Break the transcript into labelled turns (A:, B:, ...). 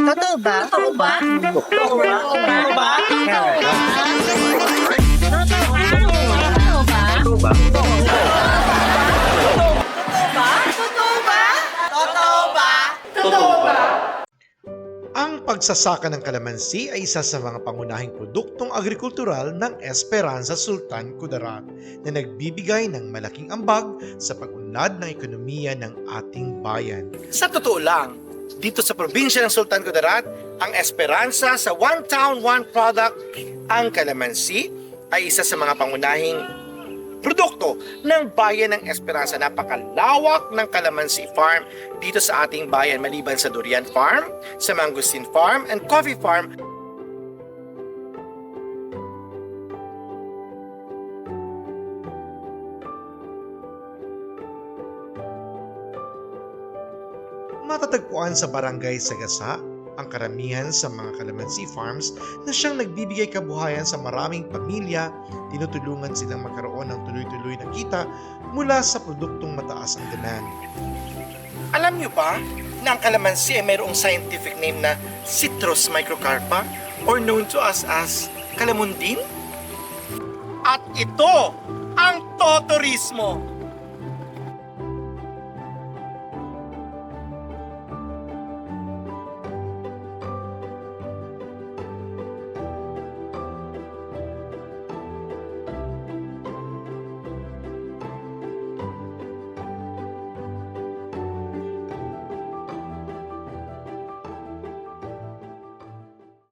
A: Totoo ba? Totoo ba? Totoo ba? Totoo ba? Totoo ba?
B: Ang pagsasaka ng kalamansi ay isa sa mga pangunahing produktong agrikultural ng Esperanza Sultan Kudarat na nagbibigay ng malaking ambag sa pag-unlad ng ekonomiya ng ating bayan.
C: Sa totoo lang, dito sa probinsya ng Sultan Kudarat, ang Esperanza sa One Town, One Product, ang kalamansi ay isa sa mga pangunahing produkto ng bayan ng Esperanza. Napakalawak ng kalamansi farm dito sa ating bayan maliban sa durian farm, sa mangosteen farm, and coffee farm.
B: Matatagpuan sa Barangay Sagasa ang karamihan sa mga kalamansi farms na siyang nagbibigay kabuhayan sa maraming pamilya, tinutulungan silang magkaroon ng tuloy-tuloy na kita mula sa produktong mataas ang demand.
C: Alam niyo ba na ang kalamansi ay mayroong scientific name na Citrus microcarpa or known to us as kalamundin? At ito ang totorismo.